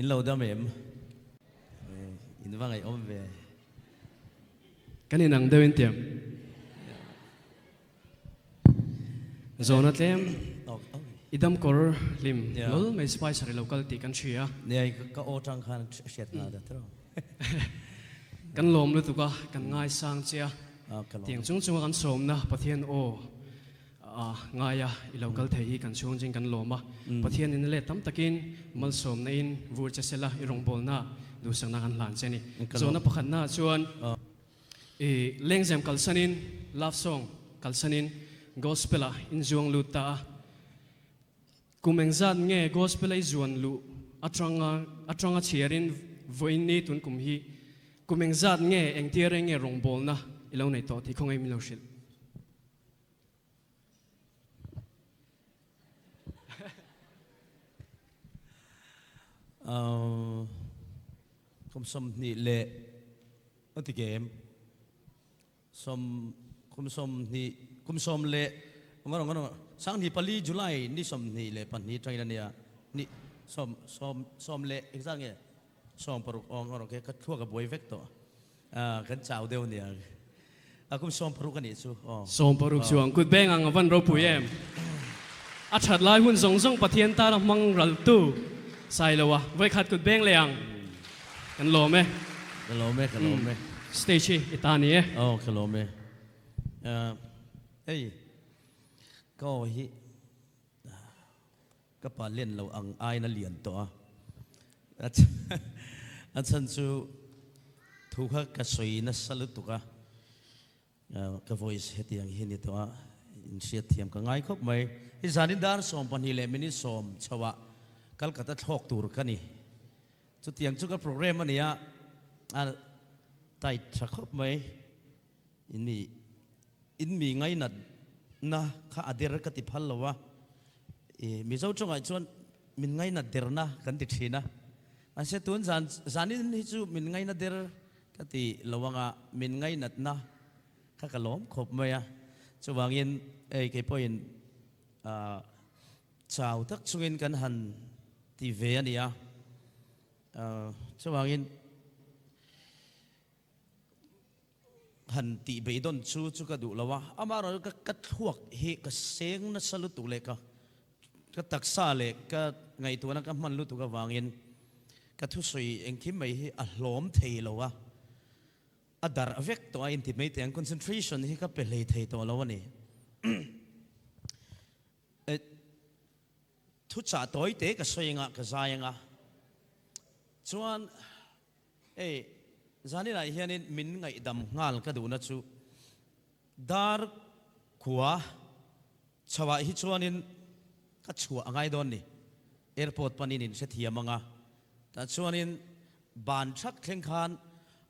lâu đó mềm in vang ngày ôm về cái này nặng đâu in tiệm rồi nó tem idam kor lim lol mai spicer local ti kan thia này có ô trăng khan sét nào đó thôi kan lom lu tuka kan ngai sang chia tiếng chung chung kan som na pathian o ngai ya local thei kan chung jing kan loma pathian in le tam takin mal som na in vur cha sela irong bol na du sang na kan lan cheni zo na pakhat na chuan lengzem kalsanin love song kalsanin gospel in zuang lu ta kumengzat nge gospel ai zuan lu atranga chiarin voin ni tun kum hi kumengzat nge engtiare nge rong bol na ilo nei to ti khongai milo shil kum som ni le ati game som kum som le ngano sang ni pali July ni som ni le pan ni train ania ni som le exact nge som paruk ngano ke kat thua ka boy vek to kan chau deu nia kum som paruk kan ni chu som paruk chuang kut beng ang van ro puyem a that lai hun zong zong pathian ta mang ral tu sai lowa vai khat kut beng leang kan lo me stage itani e kan lo me hey có hi các bạn lên lâu ăn ai nó liền to anh chân chú thu khắc cái suy nó sál tụ cái voice hết tiếng hin to in siết thiam cái ngay khóc mày cái gia đình dar som pan hi le mini som chawa Calcutta thok tur kani chú tiếng chú cái program này à tại chắc khóc mày in mi ngay nát na kha adir ka ti phal lawa mi zo chongai chuan min ngai na derna kan ti thina an se tun zanin hi chu min ngai na der ka ti lawanga min ngai nat na kha kalom khop maya chuwangin ke point chau tak chungin kan han ti ve ania chuwangin han ti be don chu ka du lawa amaro ka kat huak he ka seng na salu tu le ka taksa le ka ngai tu na ka man lu tu ka wangin ka thu sui engkim mai hi a hlom thei lawa adar avek to intimate and concentration hi ka pe le thei to lawa ni thuchah toy te ka soinga ka zayanga chuan zani lai hianin min ngai dam ngal ka du na chu dar khuwa chawa hi chuanin ka chua angai don ni airport panin in se thiamanga ta chuanin ban thak thleng khan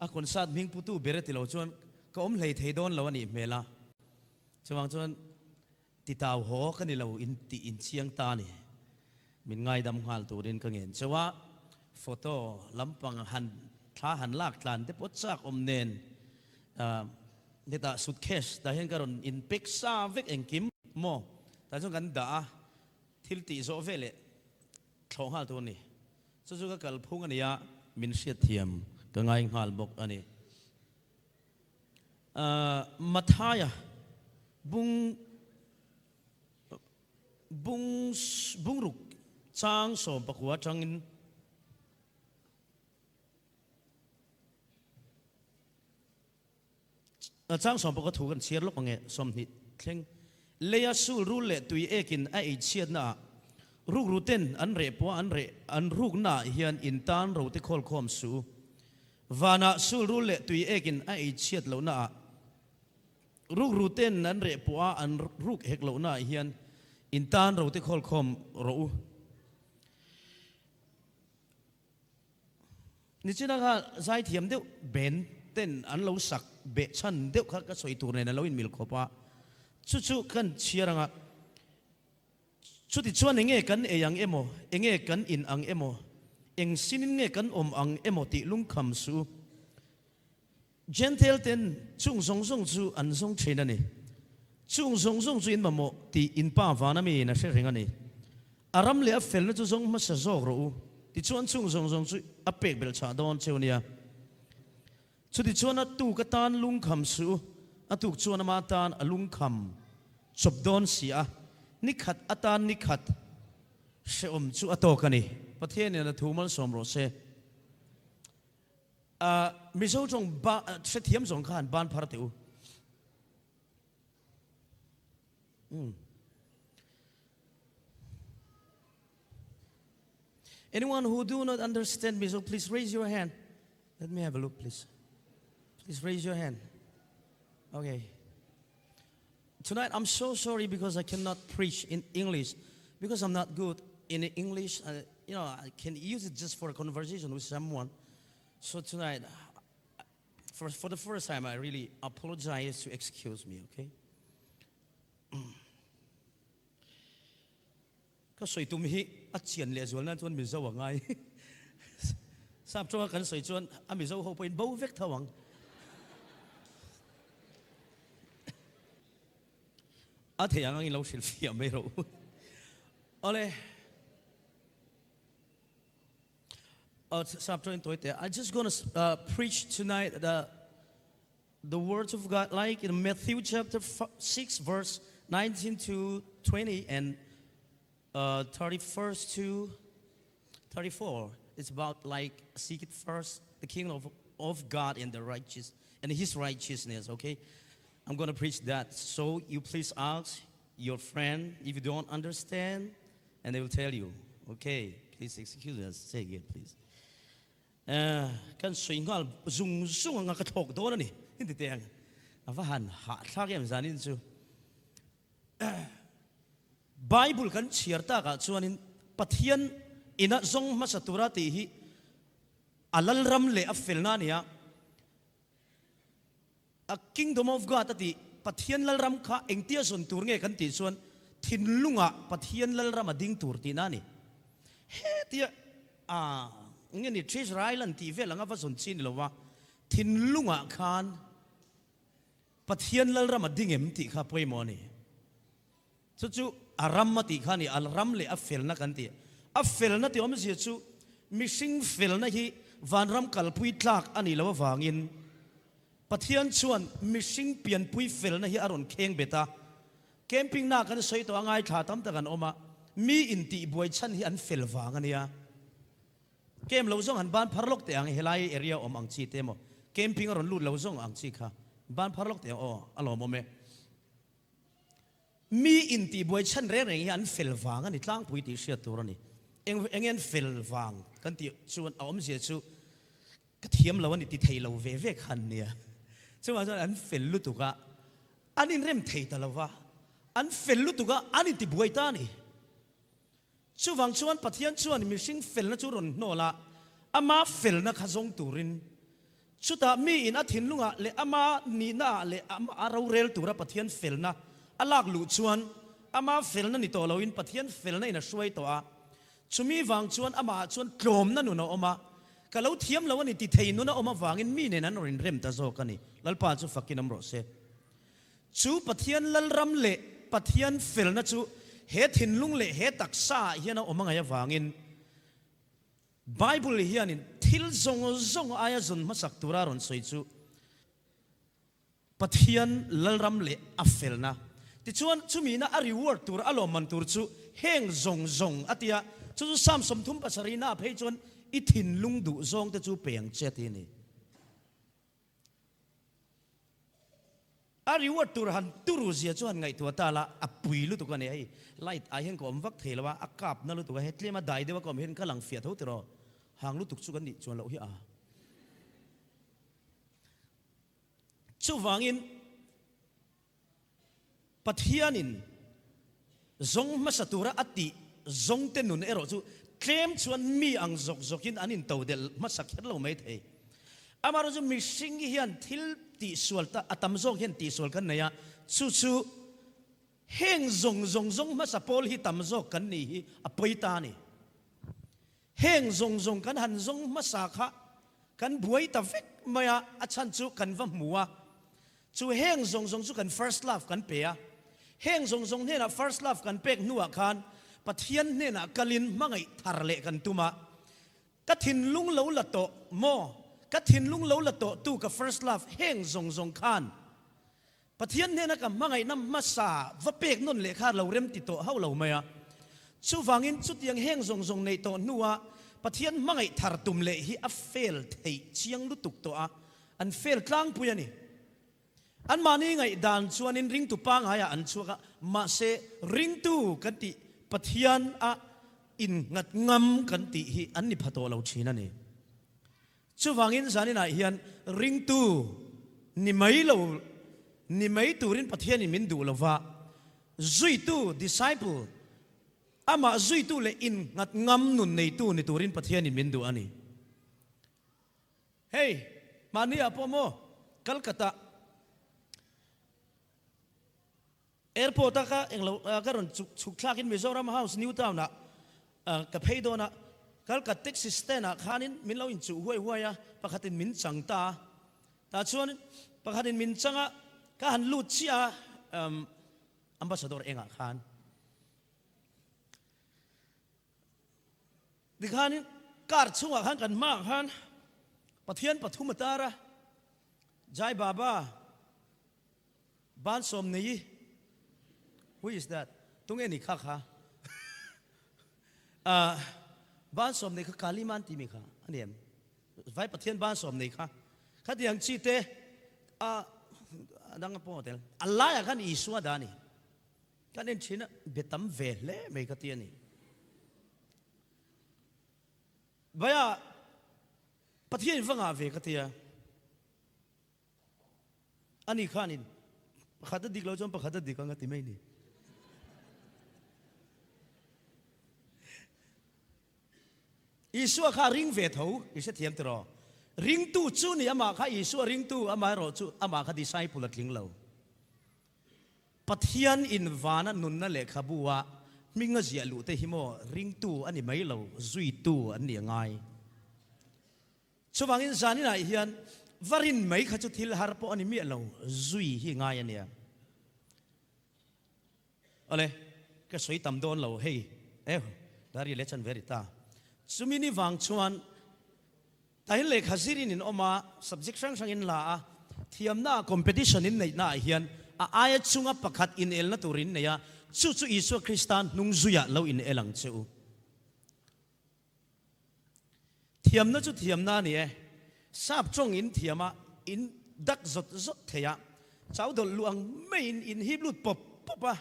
a concert ming putu bereti lo chuan ka om hlei thei don lo ani mela chuang chuan ti taw ho ka ni lo in ti in chiang ta ni min ngai dam ngal turin ka ngen chawa photo lampang han thla han lak tlan te potsak om nen neta suitcase ta hen karon in peksa vek engkim mo ta chung kan da thil ti zo vele thong hal tu ni chu ka kal phung ania min siat thiam ka ngai ngal bok ani mathaya bung ruk chang som pakwa changin chang som pakwa thu kan chiar lok ange som ni thleng leya sul rul le tui ekin a ei chiat na ruk ruten an re po an ruk na hian in tan ro te khol khom su wana sul rul le tui ekin a ei chiat lo na ruk ruten an re po an ruk hek lo na hian in tan ro te khol khom ro ni china ga zai thiam deuh ben ten an lo sak be chan deuh kha ka soi tur ne lo in mil khopa chu kan chiaranga chuti chuan enge kan eyang emo enge kan in ang emo eng sinin nge kan om ang emo ti lung kham su gentle ten chung song song chu an song thena ni chung song song chu in mamo ti in pa wana mi na she ringa ni aram le a fel na chu song ma sa zo ro ti ti chuan chung zong chu a pek bel cha don cheunia chu ti chuan a tu ka tan lung kham su a tu chuan ma tan a lung kham chop don sia ni khat atan ni khat se chu ato kani pathian ne thu mal som ro se mizo jong ba se thiam jong khan ban phar teu Anyone who do not understand Mizo, please raise your hand. Let me have a look, please. Please raise your hand. Okay. Tonight, I'm so sorry because I cannot preach in English because I'm not good in English. I can use it just for a conversation with someone. So tonight, for the first time, I really apologize to excuse me, okay? Có soi tụm hi ắt chiên lệ zual na chuan mi zo angai sap cho kan soi chuan a mi zo ho poin bo vek thawang a the yang ngi lo sil fiam me ro ole sap cho in toite I just going to preach tonight the words of God like in Matthew chapter 6 verse 19 to 20 and 31st to 34. It's about like seek it first, the kingdom of God and His righteousness. Okay, I'm going to preach that. So you please ask your friend if you don't understand, and they will tell you. Okay, please excuse us. Say again, please. Kan swingal zung ang katok do na ni hindi tiyang afahan ha thagem zanin chu. Bible kan chierta ka chuanin pathian ina zong masatura ti hi alal ram le a felna nia a kingdom of God ati pathian lal ram kha engtia son tur nge kan ti chuan thin lunga pathian lal ram ading tur ti na ni he tia nge ni treasure island ti velanga va son chin lowa thin lunga khan pathian lal ram ading em ti kha poimo ni chu aram mati khani al ram le a felna kan ti a felna ti om zia chu missing felna hi van ram kalpui tlak ani lo wangin pathian chuan missing pian pui felna hi aron kheng beta camping na kan soi to angai tha tam ta kan oma mi in ti boi chan hi an fel wang ania kem lo zong han ban pharlok te ang helai area om ang chi te mo camping aron lut lo zong ang chi kha ban pharlok te alo mo me mi in ti boi chan re an fel wang ani tlang pui ti sia tur ani engen fel wang kan ti chuan om sia chu ka thiam lo ani ti thei lo ve ve khan nia chuan an fel lu tu ka anin rem thei ta lo wa an fel lu tu ka ani ti boi ta ni chuwang chuan pathian chuan mi sing fel na chu ron no la ama fel na kha zong turin chuta mi in a thin lunga le ama ni na le ama aro rel tura pathian fel na alak lu chuan ama felna ni to loin pathian felna ina suai to a chumi wang chuan ama chuan tlom na nu no oma kalau thiam lo ani ti thei nu na oma wangin mi ne nan rin rem ta zo kani lalpa chu fakinam ro se chu pathian lal ram le pathian felna chu he thin lung le he taksa hiana oma nga ya wangin Bible hianin thil zong aya zon masak turaron soi chu pathian lal ram le a felna ti chuan chumi na a reward tur alo man tur chu heng zong atia chu sam som thum pasari na phei chuan I thin lung du zong te chu peng che ti ni a reward tur han turu zia chuan ngai tu ta la a pui lu tu ka ne ai light a hen ko om vak thelawa a kap na lu tu ka hetle ma dai dewa kom hen ka lang fia tho tro hang lu tuk chu kan ni chuan lo hi a chu wangin pathianin zong masatura ati zong te nun ero chu claim chuan mi ang zokin anin to del masak lo mai thei amaro chu missing hian thil ti sualta atam zong hian ti sual kan naya chu heng zong masapol hi tam zok kan ni hi apoita ni heng zong kan han zong masakha kan buai ta vek maya achan chu kan va muwa chu heng zong chu kan first love kan pe a heng zong ne na first love kan pek nuwa khan pathian ne na kalin mangai tharle kan tuma ka thin lung lo la to mo ka thin lung lo la to tu ka first love heng zong khan pathian ne na ka mangai nam masa va pek non le kha lo rem ti to hau lo maya chu wangin chu tiang heng zong nei to nuwa pathian mangai thar tum le hi a fail thei chiang lu tuk to a an fail tlang puyani an mani ngai dan chuanin ring tu pang haya an chuka ma se ring tu kan ti pathian a in ngat ngam kan ti hi an ni phato lo thina ni chu wangin zani na hian ring tu ni mai turin pathian in min du lova zui tu disciple ama zui tu le in ngat ngam nun nei tu ni turin pathian in min du ani hey mani apomo Calcutta airport ka englo karon chukhlak in Mizoram House New Town na ka pheido na Calcutta taxi stand na khanin min lo in chu huai ya pakhatin min changta ta chuan pakhatin min changa ka han lut chia ambassador enga khan dikhanin kar chunga khan kan ma khan pathian pathum tara jai baba ban som nei who is that tung eni kha kha ban som nei kha kaliman ti mi kha anem vai pathian ban som nei kha khadiang chi te dang po hotel Allah ya kan isu adani kan en china betam vele me ka tiani baya pathian vanga ve ka tia ani khanin khata diklo jom pa khata dikanga ti mai ni isu kha ring ve tho ise thiam tro ring tu chu ni ama kha isu ring tu ama ro chu ama kha disciple atling lo pathian in vana nun na le khabuwa minga zia lu te himo ring tu ani mai lo zui tu ani ngai chuwangin zani na hian varin mai kha chu thil har po ani mi lo zui hi ngai ania ole ka soi tam don lo hey dari lechan verita sumini wang chuan tai le khazirin in oma subject sang in la thiamna competition in nei na hian aya chunga pakhat in el na turin neya chu isu Kristan nung zuya lo in elang chu thiamna chu thiamna ni sap chong in thiama in dak zot theya chawdol luang main in hiblut popa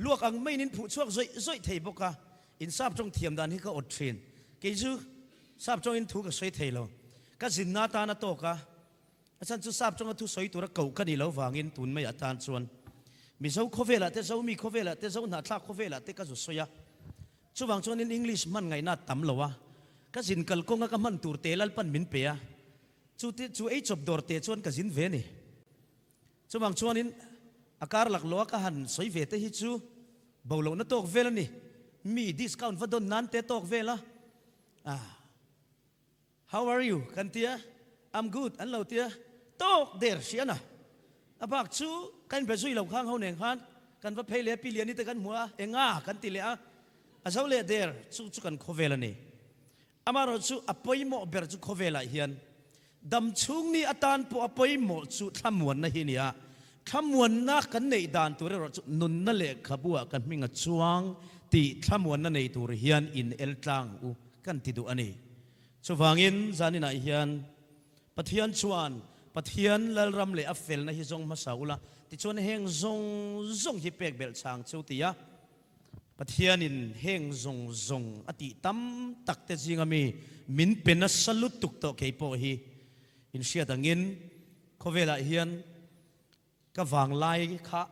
luak ang main in phu chuak zoi thei boka in sap chong thiam dan hi ka otrin ke chu sap chong in thu ka soi thei lo ka zinna ta na to ka achan chu sap chong thu soi tura kau ka ni lo wangin tun mai atan chuan mi zo khovela te zo mi khovela te zo na thla khovela te ka zo soya chu wang chuan in English man ngai na tam lowa ka zin kal konga ka man tur te lal pan min pe a chu ei chop dor te chuan ka zin ve ni chu wang chuan in akar lak lo ka han soi ve te hi chu bolo na tok vel ni mi discount va don nan te tok vela how are you kantia I'm good an lo tia tok der siana abak chu kan pe zui lo khang ho neng khan kan va phele pilian ni te kan mua enga kan ti le a zo le der chu kan khovela ni amaro chu apoimo ber chu khovela hian dam chung ni atan po apoimo chu thamuan na hi nia thamuan na kan nei dan tu re ro chu nun na le khabua kan minga chuang ti thamuan na nei tur hian in el tlang u kan ti du ani chu wangin zanina hian pathian chuan pathian lalram le afel na hi zong masaula ti chuan heng zong hi pek bel chang chu tia pathian in heng zong ati tam tak te jingami min pena salut tuk to ke po hi in sia dangin khovela hian ka wang lai kha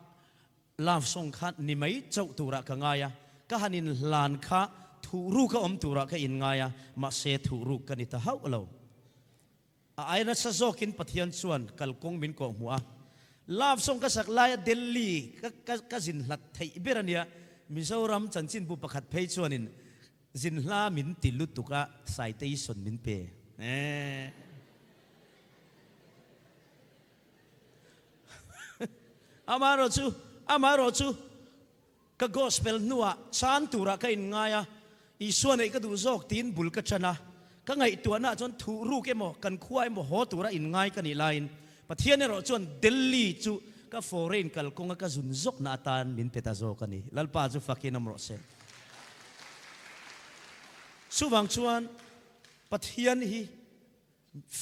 lav song khat ni mai chau tura ka ngaya ka hanin lan kha thu ru ka om tura ka in ngaya ma se thu ru ka ni ta hau lo ai na sa zokin pathian chuan kalkong min ko hua lav song ka sak lai Delhi ka zin hlat thei berania Mizoram chanchin bu pakhat phei chuanin zin hla min tilu tuka citation min pe amaro chu ka gospel nuwa chan tura ka in ngaya isuan ei ka du zok tin bul ka chana ka ngai tua na chon thu ru ke mo kan khuai mo ho tura in ngai kan i lain pathian ne ro chon delhi chu ka foreign kal konga ka zun zok na tan min peta zo kani lalpa chu fakin amro se suwang chuan pathian hi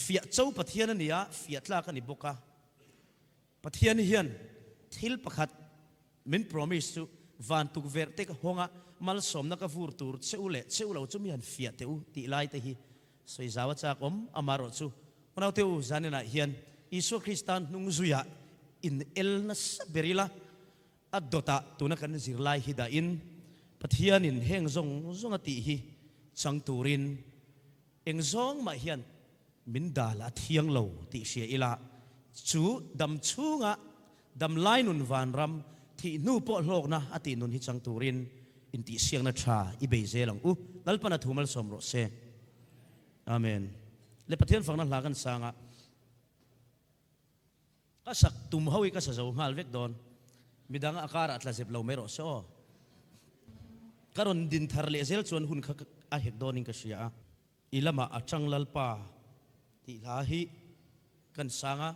fia chau pathian ania fia tla kani boka pathian hian thil pakhat min promise chu van tuk ver te ka honga mal som na ka vur tur cheule cheulo chu mi han fia teu ti lai te hi soi zawa chak om amaro chu onau teu zanena hian isu kristan nung zuya in el na berila adota tuna kan zirlai hi da in pathian in heng zong zong ati hi chang turin eng zong ma hian min dala thiang lo ti sia ila chu dam chunga dam lai nun van ram thi nu po hlok na ati nun hi chang turin in ti siang na tha i be zelang u lalpana thumal somro se amen le pathian fangna hlagan sanga ka sak tum hawi ka sa zo ngal vek don midanga akara atla zep lo mero so karon din thar le zel chuan hun kha a hek donin ka sia ilama achang lalpa ti la hi kan sanga